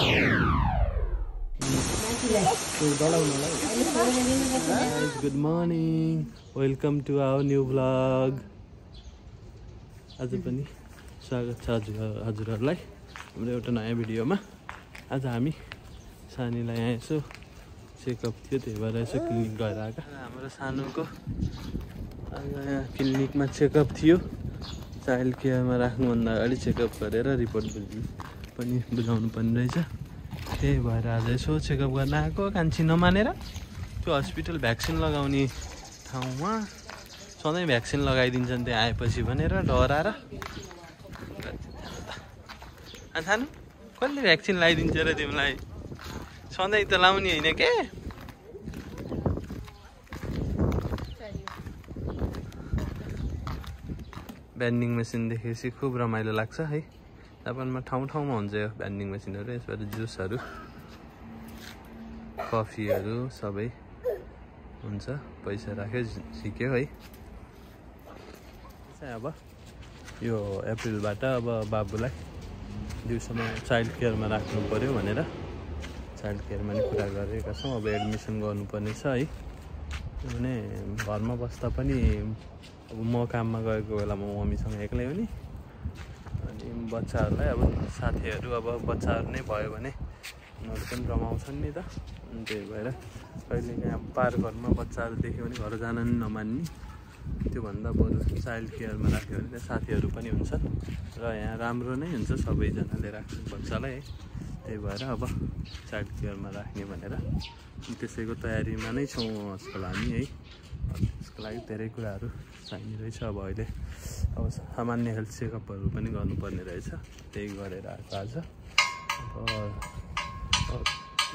Good morning. Welcome to our new vlog. आज पनि स्वागत छ हजुरहरूलाई हाम्रो एउटा नयाँ भिडियोमा। आज हामी सानीलाई यहाँ यसो चेकअप थियो, त्यही भएर यसो क्लिनिक गएर आएका। हाम्रो सानोको आज यहाँ क्लिनिकमा चेकअप थियो। चाइल्ड केयरमा राख्नुभन्दा अगाडि चेकअप गरेर रिपोर्ट पनि बुझाउनु पर्ने रहेछ। त्यही भएर आज यसो चेकअप गर्न आएको। कान्छी नमानेर त्यो हस्पिटल भ्याक्सिन लगाउने ठाउँमा सधैँ भ्याक्सिन लगाइदिन्छन् त्यहाँ आएपछि भनेर डराएर। सानो कसले भ्याक्सिन लगाइदिन्छ र तिमीलाई? सधैँ त लाउने होइन के? भेन्डिङ मेसिन देखेपछि खुब रमाइलो लाग्छ है। जापानमा ठाउँ ठाउँमा हुन्छ यो भेन्डिङ मेसिनहरू। यसबाट जुसहरू कफीहरू सबै हुन्छ। पैसा राख्यो सिक्यो है। अब यो अप्रिलबाट अब बाबुलाई दिउँसोमा चाइल्ड केयरमा राख्नु पर्यो भनेर चाइल्ड केयरमा नि कुरा गरेका छौँ। अब एडमिसन गर्नुपर्ने छ है। किनभने घरमा बस्दा पनि अब म काममा गएको बेला म मम्मीसँग एक्लै हो नि। अनि बच्चाहरूलाई अब साथीहरू अब बच्चाहरू नै भयो भने उनीहरू पनि रमाउँछन् नि त। अनि त्यही भएर कहिले काहीँ पार्कहरूमा बच्चाहरू देख्यो भने घर जान नि नमान्ने। त्योभन्दा बरु चाइल्ड केयरमा राख्यो भने त्यहाँ साथीहरू पनि हुन्छन् र यहाँ राम्रो नै हुन्छ सबैजनाले राख्नु बच्चालाई है। त्यही भएर अब चाइल्ड केयरमा राख्ने भनेर त्यसैको तयारीमा नै छौँ आजकल हामी है। त्यसको लागि धेरै कुराहरू चाहिने रहेछ। अब अहिले अब सामान्य हेल्थ चेकअपहरू पनि गर्नुपर्ने रहेछ। त्यही गरेर आएको आज। अब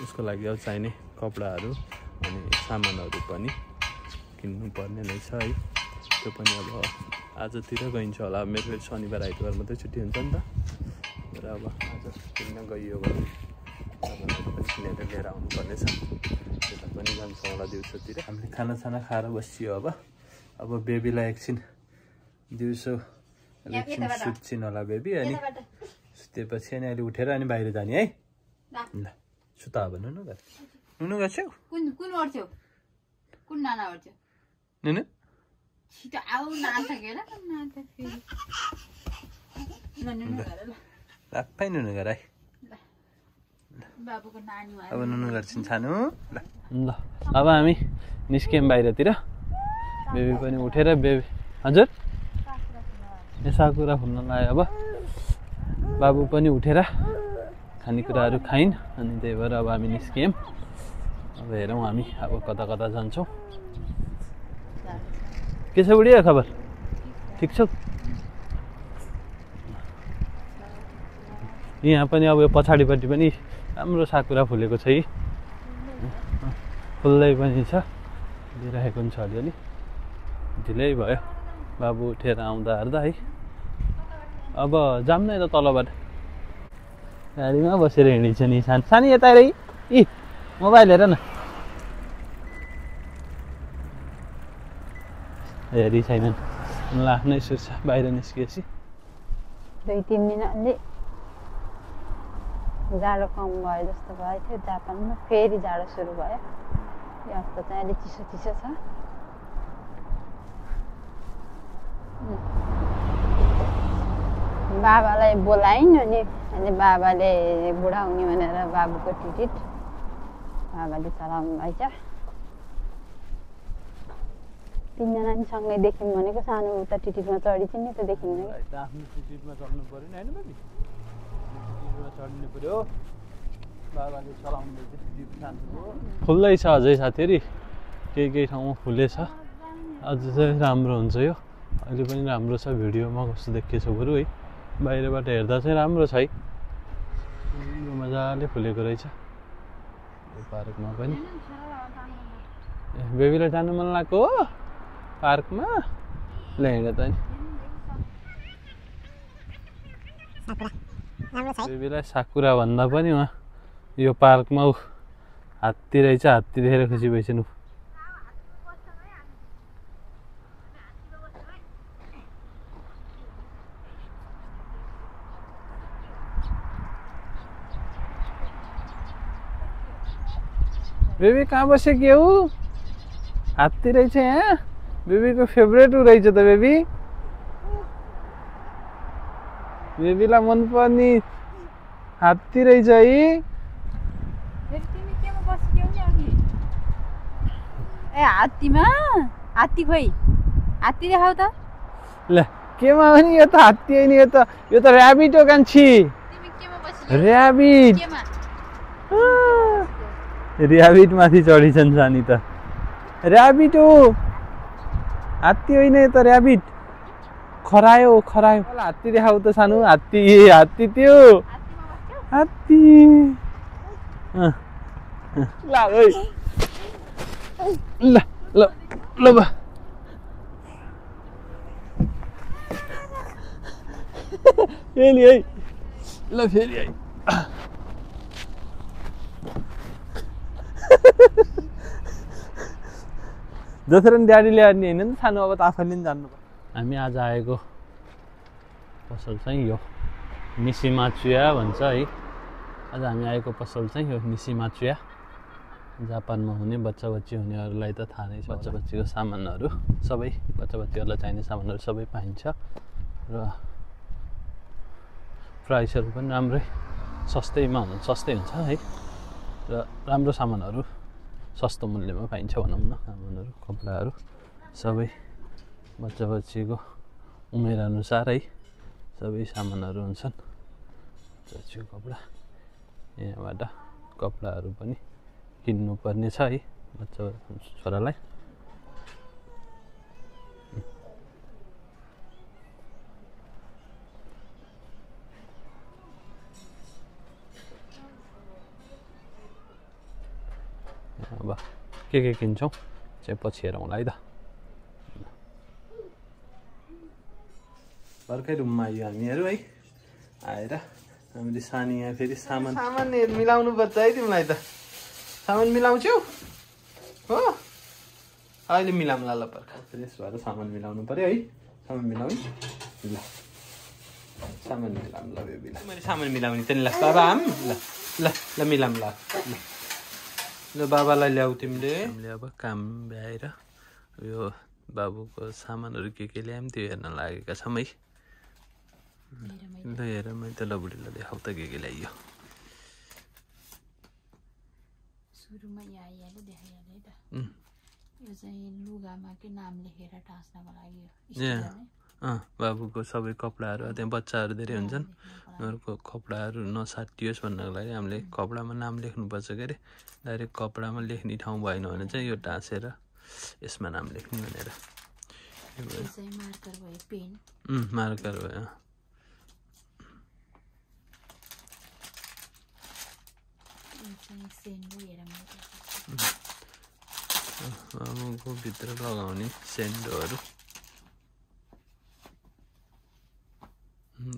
उसको लागि अब चाहिने कपडाहरू अनि सामानहरू पनि किन्नुपर्ने रहेछ है। त्यो पनि अब आजतिर गइन्छ होला। मेरो शनिबार आइतबार मात्रै छुट्टी हुन्छ नि त। र अब आज किन्न गइयो भने सामानहरू पनि किनेर लिएर आउनुपर्ने छ। त्यता पनि जान्छौँ होला दिउँसोतिर। हामीले खानासाना खाएर बसियो। अब बेबीलाई एकछिन दिउँसो एकछिन सुत्छिन् होला बेबी। अनि सुतेपछि अनि अहिले उठेर अनि बाहिर जाने है। ल सुता अब नुनु गर्छ। नुनु गर्छौ? कुन ओर्छौ? कुन नाना ओर्छौ? नुनु छिटो आऊ नाच्छ के ल नाच्छ फेरि। नुनु गर ल। लाफै नुनु गर है। बाबुको नानी भयो। अब नुनु गर्छिन् सानो। ल ल अब हामी निस्क्यौँ बाहिरतिर। बेबी पनि उठेर बेबी हजुर यो साकुरा फुल्न लाग्यो। अब बाबु पनि उठेर खानेकुराहरू खाइन्। अनि त्यही भएर अब हामी निस्क्यौँ। अब हेरौँ हामी अब कता कता जान्छौँ। के छ बुढी खबर? ठिक छौ? यहाँ पनि अब यो पछाडिपट्टि पनि राम्रो साकुरा फुलेको छ है। फुल्दै पनि छ। दिइरहेको पनि छ अलिअलि। ढिलै भयो बाबु उठेर आउँदा हेर्दा है। अब जाऊँ न यता तलबाट। गाडीमा बसेर हिँडिन्छ नि सानी यता हेर। इ मोबाइल हेर न। हेरी छैनन्। ल आफ्नै सुर्छ बाहिर निस्किएपछि 2-3 मिनटले जाडो कम भयो जस्तो भएको थियो। जापानमा फेरि जाडो सुरु भयो। यो हप्ता चाहिँ अलि चिसो चिसो छ। बाबालाई बोलाइन् अनि बाबाले बुढा हुने भनेर बाबुको टिकट बाबाले चलाउनु भएछ। 3 जना नि सँगै देखौँ भनेको। सानो उता टिकटमा चढिन्छ नि त देखिन्न। आफ्नो टिकटमा चढ्नु पर्यो नि होइन बेबी? टिकटमा चढ्नु पर्यो। बाबाले चलाउनु फुल्दै छ अझै साथीहरू। केही ठाउँमा फुलेछ। अझ चाहिँ राम्रो हुन्छ यो। अहिले पनि राम्रो छ। भिडियोमा कस्तो देखिएछ बरु है। बाहिरबाट हेर्दा चाहिँ राम्रो छ है। मजाले फुलेको रहेछ यो पार्कमा पनि। बेबीलाई जानु मन लागेको हो पार्कमा? ल हिँड त नि। बेबीलाई साकुरा भन्दा पनि उहाँ यो पार्कमा हात्ती रहेछ। हात्ती देखेर खुसी भइसक्नु। बेबी कहाँ बसेको हो हात्ती रहेछ यहाँ बेबीको फेभरेट रहेछ त बेबी बेबीलाई मनपर्ने हात्ती रहेछ है ए हात्तीमा हात्ती खोइ हात्ती देखाउ त ल केमा हो नि यो त हात्ती होइन यो त ऱ्याबिट हो कान्छी ऱ्याबिट ऱ्याबिट माथि चढिछन् सानी त ऱ्याबिट हो हात्ती होइन यो त ऱ्याबिट खरायो हात्ती देखाउ त सानो हात्ती त्यो हात्ती ल ल ल बा फेरि है ल फेरि है जसरी ड्याडी ल्याउने होइन नि सानो अब त आफैले नि जान्नु पर्छ हामी आज आएको पसल चाहिँ यो निसिमाचुया भन्छ है आज हामी आएको पसल चाहिँ यो निसिमाचुया जापानमा हुने बच्चा बच्ची हुनेहरूलाई त थाहा नै छ बच्चा बच्चीको सामानहरू सबै बच्चा बच्चीहरूलाई चाहिने सामानहरू सबै पाइन्छ र प्राइसहरू पनि राम्रै सस्तै हुन्छ है र राम्रो सामानहरू सस्तो मूल्यमा पाइन्छ भनौँ न सामानहरू कपडाहरू सबै बच्चा बच्चीको उमेर अनुसार है सबै सामानहरू हुन्छन् बच्चीको कपडा यहाँबाट कपडाहरू पनि किन्नुपर्ने छ है बच्चा छोरालाई अब के किन्छौँ चाहिँ पछि हेरौँला है त भर्खै रुममा आयो हामीहरू है आएर हामीले सानी यहाँ फेरि सामान मिलाउनु पर्छ है तिमीलाई त सामान मिलाउँछौ हो अहिले मिलाउँला ल पर्खा फ्रेस भएर सामान मिलाउनु पर्यो है सामान मिलाउनु ल सामान मिलाउनु ल बेबीलाई मैले सामान मिलाउने त नि ल बाबा आम ल ल ल मिलाउँ ल ल बाबालाई ल्याऊ तिमीले हामीले अब काम भ्याएर यो बाबुको सामानहरू के ल्यायौँ त्यो हेर्न लागेका छौँ है ल हेर मैले त ल बुढीलाई देखाउ त के ल्याइयो सुरुमा आइहाल्यो देखाइहाल्यो है त यो चाहिँ लुगामा के नाम लेखेर टाँस्नको लागि बाबुको सबै कपडाहरू त्यहाँ बच्चाहरू धेरै हुन्छन् उनीहरूको कपडाहरू नसाटियोस् भन्नको लागि हामीले कपडामा नाम लेख्नुपर्छ के अरे डाइरेक्ट कपडामा लेख्ने ठाउँ भएन भने चाहिँ यो टाँसेर यसमा नाम लेख्ने भनेर मार्कर भयो बाबुको भित्र लगाउने सेन्डोहरू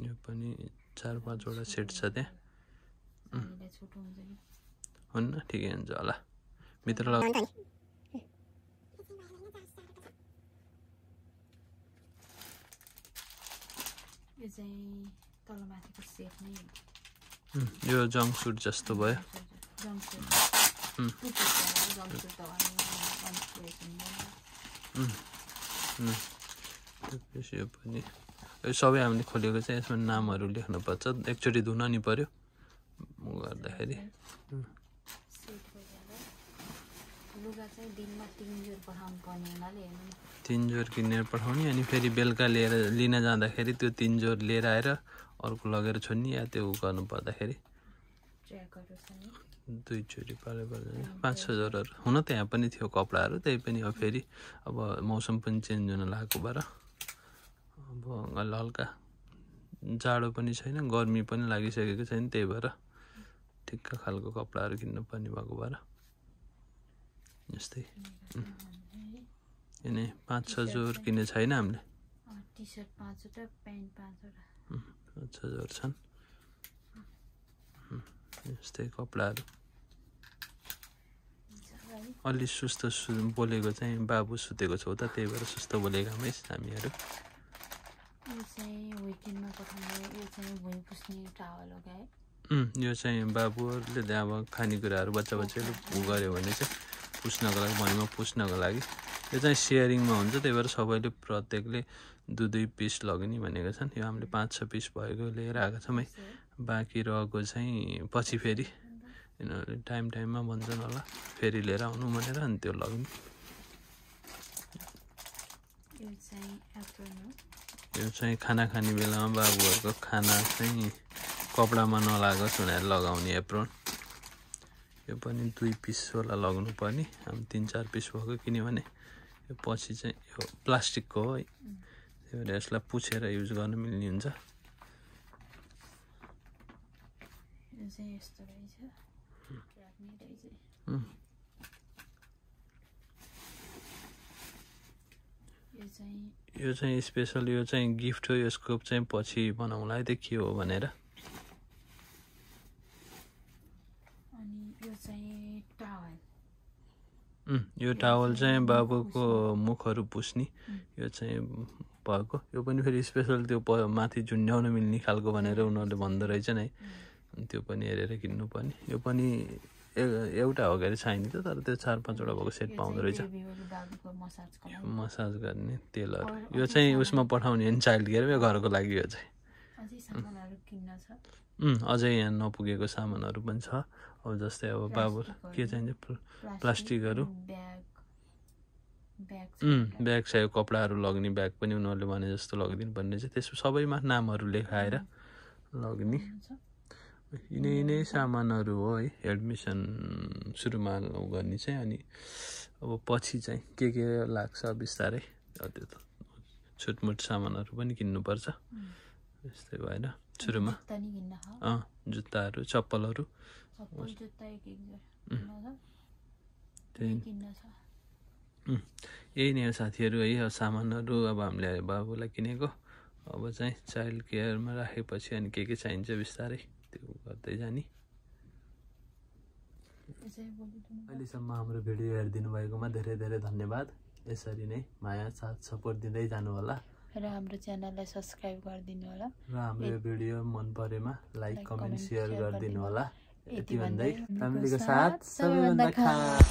यो पनि 4-5वटा सेट छ त्यहाँ हुन्न ठिकै हुन्छ होला भित्र लगाउने यो जङ्क सुट जस्तो भयो यो पनि यो सबै हामीले खोलेको चाहिँ यसमा नामहरू लेख्नुपर्छ एकचोटि धुन नि पर्यो गर्दाखेरि तीन जोर किनेर पठाउने अनि फेरि बेलुका लिन जाँदाखेरि त्यो 3 जोर लिएर आएर अर्को लगेर छोड्ने या त्यो गर्नु पर्दाखेरि 2 चोटि पाले पर्दैन 5-6 जोरहरू हुन त यहाँ पनि थियो कपडाहरू त्यही पनि अब फेरि अब मौसम पनि चेन्ज हुन लागेको भएर अब हल्का जाडो पनि छैन गर्मी पनि लागिसकेको छैन त्यही भएर ठिक्क खालको कपडाहरू किन्नुपर्ने भएको भएर जस्तै यिनै 5-6 जोर किने छैन हामीले टी-सर्ट 5वटा प्यान्ट 5वटा 5-6 जोर छन् यस्तै कपडाहरू अलि सुस्त बोलेको चाहिँ बाबु सुतेको छौ त त्यही भएर सुस्त बोलेको हामीहरू यो चाहिँ विकेन्डमा पठाउने यो चाहिँ भुइँ पुस्ने टावल हो क्या यो चाहिँ बाबुहरूले त्यहाँ अब खानेकुराहरू बच्चाले गऱ्यो भने चाहिँ पुस्नको लागि भैँमा पुस्नको लागि यो चाहिँ सेयरिङमा हुन्छ, त्यही भएर सबैले प्रत्येकले 2-2 पिस लग्ने भनेको छन्। यो हामीले 5-6 पिस भएको लिएर आएको छौँ है। बाँकी रहेको चाहिँ पछि फेरि यिनीहरूले टाइममा भन्छन् होला फेरि लिएर आउनु भनेर, अनि त्यो लग्ने। यो चाहिँ खाना खाने बेलामा बाबुहरूको खाना चाहिँ कपडामा नलागोस् भनेर लगाउने एप्रोन। यो पनि 2 पिस होला लगाउनु पर्ने, हामी 3-4 पिस भएको, किनभने यो पछि चाहिँ यो प्लास्टिकको हो है, त्यही भएर यसलाई पुछेर युज गर्न मिल्ने हुन्छ। यो चाहिँ स्पेसल, यो चाहिँ गिफ्ट हो, यसको चाहिँ पछि बनाउँला है, त्यो के हो भनेर। यो टावल चाहिँ बाबुको मुखहरू पुस्ने यो चाहिँ भएको। यो पनि फेरि स्पेसल त्यो माथि झुन्ड्याउन मिल्ने खालको भनेर उनीहरूले भन्दो रहेछन् है, त्यो पनि हेरेर किन्नुपर्ने। यो पनि एउटा हो गएर चाहिने त, तर त्यो 4-5 वटा भएको सेट पाउँदो रहेछ, मसाज गर्ने तेलहरू। यो चाहिँ उसमा पठाउने हो नि चाइल्ड केयर, यो घरको लागि। यो चाहिँ अझै यहाँ नपुगेको सामानहरू पनि छ, अब जस्तै अब बाबु के चाहिन्छ, प्लास्टिकहरू, ब्याग चाहियो, कपडाहरू लग्ने ब्याग पनि उनीहरूले भने जस्तो लगिदिनु पर्ने रहेछ। त्यसको सबैमा नामहरू लेखाएर लग्ने यिनै सामानहरू हो है, एडमिसन सुरुमा गर्ने चाहिँ। अनि अब पछि चाहिँ के लाग्छ बिस्तारै, त्यो त छुटमुट सामानहरू पनि किन्नुपर्छ, त्यस्तै भएर सुरुमा जुत्ताहरू, चप्पलहरू, यही नै हो साथीहरू है सामानहरू। अब हामीले बाबुलाई किनेको, अब चाहिँ चाइल्ड केयरमा राखेपछि अनि के चाहिन्छ बिस्तारै त्यो गर्दै जाने। अहिलेसम्म हाम्रो भिडियो हेरिदिनु भएकोमा धेरै धेरै धन्यवाद। यसरी नै माया साथ सपोर्ट दिँदै जानु होला र हाम्रो च्यानललाई सब्स्क्राइब गरिदिनु होला र हाम्रो यो भिडियो मन परेमा लाइक कमेन्ट सेयर गरिदिनु होला। यति भन्दै फ्यामिलीको साथ सबैभन्दा खास।